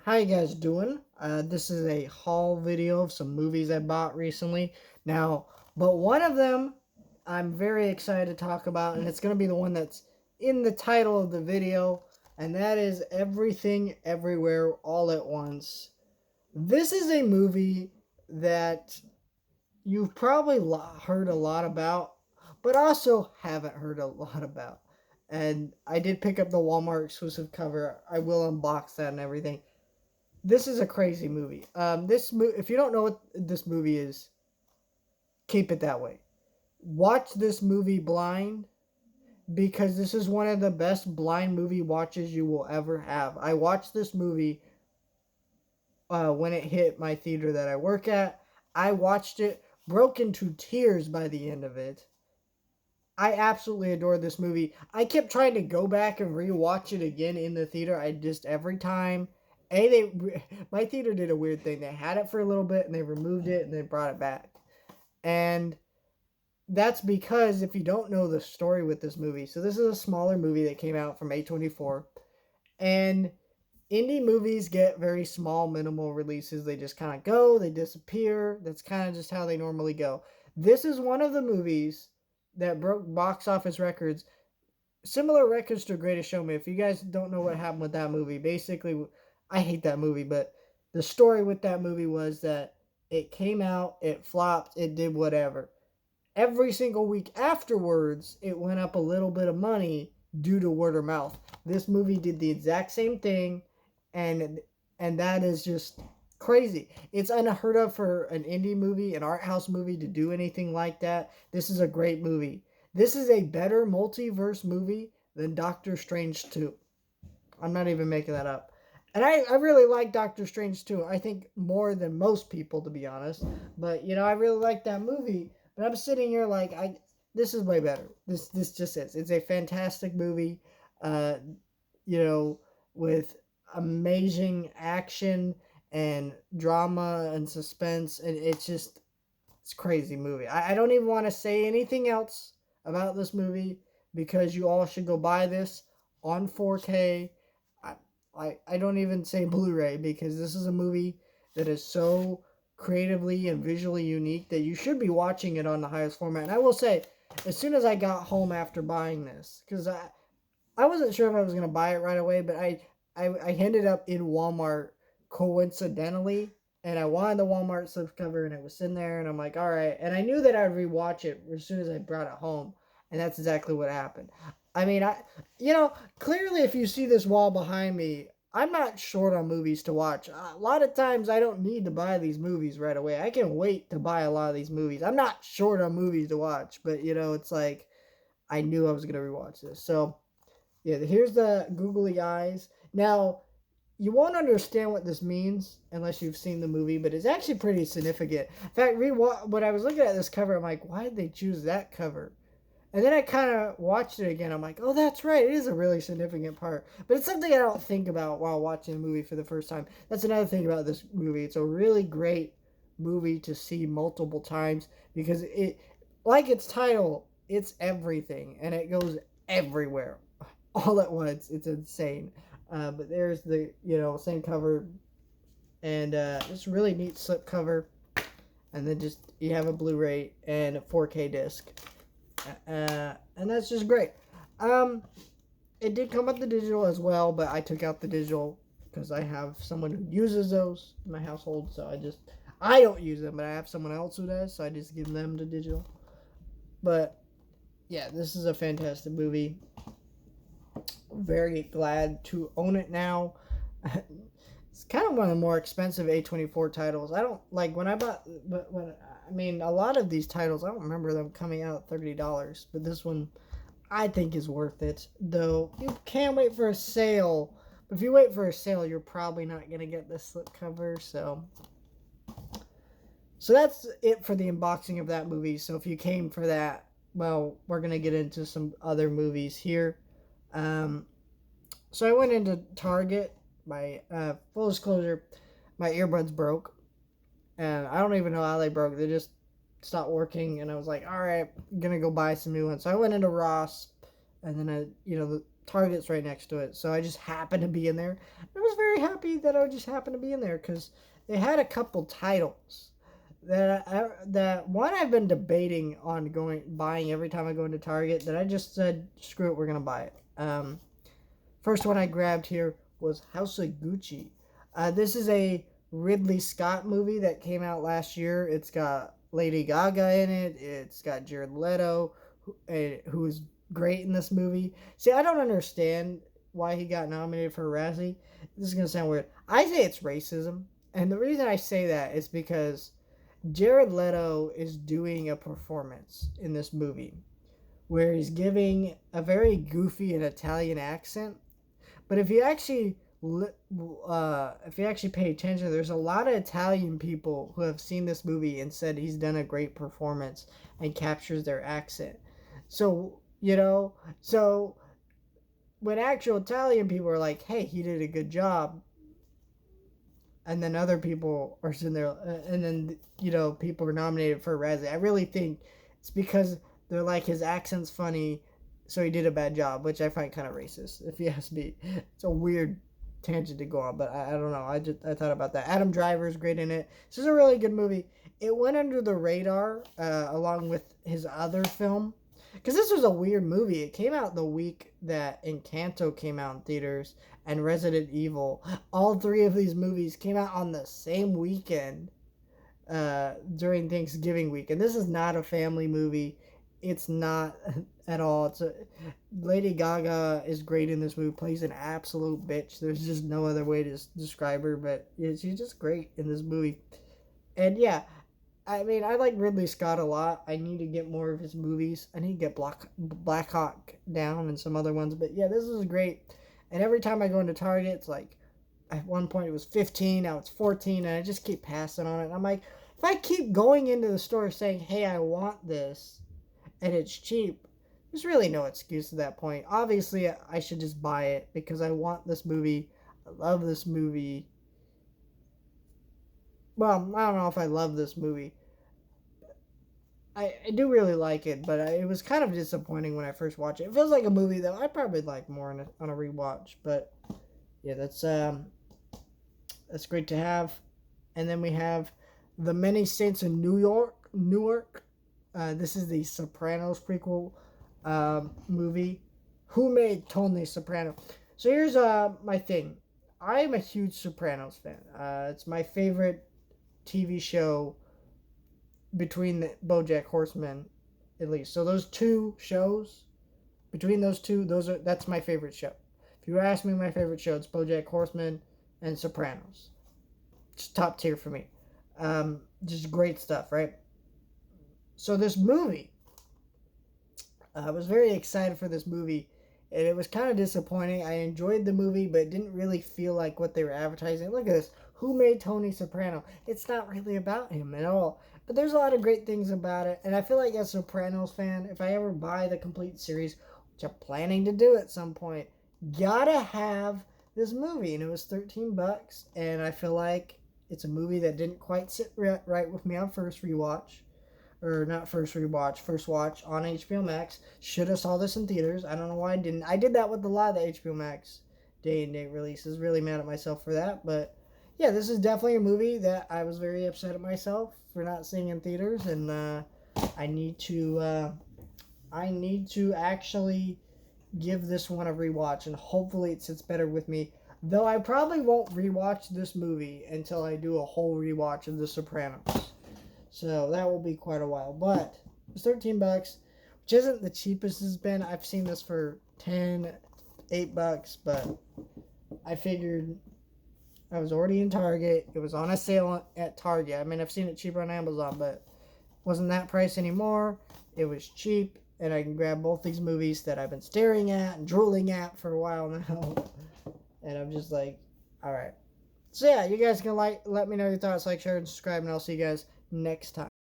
How you guys doing? This is a haul video of some movies I bought recently. Now, but one of them I'm very excited to talk about, and it's going to be the one that's in the title of the video, and that is Everything Everywhere All at Once. This is a movie that you've probably heard a lot about, but also haven't heard a lot about. And I did pick up the Walmart exclusive cover. I will unbox that and everything. This is a crazy movie. If you don't know what this movie is, keep it that way. Watch this movie blind because this is one of the best blind movie watches you will ever have. I watched this movie when it hit my theater that I work at. I watched it, broke into tears by the end of it. I absolutely adore this movie. I kept trying to go back and rewatch it again in the theater. I just every time, my theater did a weird thing. They had it for a little bit and they removed it and they brought it back. And that's because if you don't know the story with this movie, so this is a smaller movie that came out from A24, and indie movies get very small, minimal releases. They just kind of go, they disappear. That's kind of just how they normally go. This is one of the movies that broke box office records, similar records to Greatest Showman. If you guys don't know what happened with that movie, basically, I hate that movie, but the story with that movie was that it came out, it flopped, it did whatever. Every single week afterwards, it went up a little bit of money due to word of mouth. This movie did the exact same thing, and and that is just crazy. It's unheard of for an indie movie, an art house movie, to do anything like that. This is a great movie. This is a better multiverse movie than Doctor Strange 2. I'm not even making that up. And I really like Doctor Strange 2. I think more than most people, to be honest. But, I really like that movie. But I'm sitting here like, this is way better. This just is. It's a fantastic movie, uh, you know, with amazing action and drama and suspense. And it's a crazy movie. I don't even want to say anything else about this movie because you all should go buy this on 4K. I, I don't even say Blu-ray because this is a movie that is so creatively and visually unique that you should be watching it on the highest format. And I will say, as soon as I got home after buying this, because I wasn't sure if I was going to buy it right away, but I ended up in Walmart coincidentally, and I wanted the Walmart slipcover, and it was sitting there, and I'm like, all right. And I knew that I'd rewatch it as soon as I brought it home, and that's exactly what happened. I mean, clearly if you see this wall behind me, I'm not short on movies to watch. A lot of times I don't need to buy these movies right away. I can wait to buy a lot of these movies. I'm not short on movies to watch, but it's like I knew I was going to rewatch this. So, yeah, here's the googly eyes. Now, you won't understand what this means unless you've seen the movie, but it's actually pretty significant. In fact, when I was looking at this cover, I'm like, why did they choose that cover? And then I kind of watched it again. I'm like, oh, that's right. It is a really significant part. But it's something I don't think about while watching a movie for the first time. That's another thing about this movie. It's a really great movie to see multiple times because like its title, it's everything and it goes everywhere all at once. It's insane. But there's the same cover and it's really neat slip cover, and then just you have a Blu-ray and a 4K disc, and that's just great. Um, it did come with the digital as well, but I took out the digital because I have someone who uses those in my household, so I don't use them, but I have someone else who does, so I just give them the digital. But yeah, this is a fantastic movie. Very glad to own it now. It's kind of one of the more expensive A24 titles. I don't like when I bought, but a lot of these titles, I don't remember them coming out at $30, but this one I think is worth it. Though you can wait for a sale, but if you wait for a sale, you're probably not gonna get the slipcover. So that's it for the unboxing of that movie. So if you came for that, well, we're gonna get into some other movies here. Um, so I went into Target. My full disclosure, my earbuds broke, and I don't even know how they broke. They just stopped working, and I was like, all right, I'm gonna go buy some new ones. So I went into Ross, and then Target's right next to it, so I just happened to be in there. I was very happy that I just happened to be in there because they had a couple titles that one I've been debating on buying every time I go into Target. That I just said, screw it, we're gonna buy it. First one I grabbed here was House of Gucci. This is a Ridley Scott movie that came out last year. It's got Lady Gaga in it. It's got Jared Leto, who is great in this movie. See, I don't understand why he got nominated for a Razzie. This is going to sound weird. I say it's racism. And the reason I say that is because Jared Leto is doing a performance in this movie where he's giving a very goofy and Italian accent. But if you actually pay attention, there's a lot of Italian people who have seen this movie and said he's done a great performance and captures their accent. So, so when actual Italian people are like, hey, he did a good job, and then other people are sitting there, and then, people are nominated for a Razzie, I really think it's because they're like, his accent's funny, so he did a bad job, which I find kind of racist, if you ask me. It's a weird tangent to go on, but I don't know. I thought about that. Adam Driver's great in it. This is a really good movie. It went under the radar along with his other film, because this was a weird movie. It came out the week that Encanto came out in theaters and Resident Evil. All three of these movies came out on the same weekend during Thanksgiving week, and this is not a family movie. It's not at all. Lady Gaga is great in this movie. Plays an absolute bitch. There's just no other way to describe her, but she's just great in this movie. And yeah, I mean, I like Ridley Scott a lot. I need to get more of his movies. I need to get Black Hawk Down and some other ones. But yeah, this is great. And every time I go into Target, it's like, at one point it was 15, now it's 14, and I just keep passing on it. And I'm like, if I keep going into the store saying, hey, I want this, and it's cheap, there's really no excuse at that point. Obviously, I should just buy it because I want this movie. I love this movie. Well, I don't know if I love this movie. I do really like it, but it was kind of disappointing when I first watched it. It feels like a movie that I'd probably like more on a rewatch. But yeah, that's great to have. And then we have The Many Saints in Newark. This is the Sopranos prequel movie. Who made Tony Soprano? So here's my thing. I'm a huge Sopranos fan. It's my favorite TV show between the BoJack Horseman, at least. So those two shows, between those two, that's my favorite show. If you ask me my favorite show, it's BoJack Horseman and Sopranos. It's top tier for me. Just great stuff, right? So this movie, I was very excited for this movie, and it was kind of disappointing. I enjoyed the movie, but it didn't really feel like what they were advertising. Look at this. Who made Tony Soprano? It's not really about him at all. But there's a lot of great things about it, and I feel like as a Sopranos fan, if I ever buy the complete series, which I'm planning to do at some point, gotta have this movie. And it was $13, and I feel like it's a movie that didn't quite sit right with me on first rewatch. Or not first rewatch, first watch on HBO Max. Should have saw this in theaters. I don't know why I didn't. I did that with a lot of the HBO Max day and date releases. Really mad at myself for that. But yeah, this is definitely a movie that I was very upset at myself for not seeing in theaters. And I need to actually give this one a rewatch. And hopefully it sits better with me. Though I probably won't rewatch this movie until I do a whole rewatch of The Sopranos. So that will be quite a while. But it's $13, which isn't the cheapest it's been. I've seen this for $8, but I figured I was already in Target. It was on a sale at Target. I mean, I've seen it cheaper on Amazon, but it wasn't that price anymore. It was cheap, and I can grab both these movies that I've been staring at and drooling at for a while now. And I'm just like, all right. So yeah, you guys can let me know your thoughts, like, share, and subscribe, and I'll see you guys next time.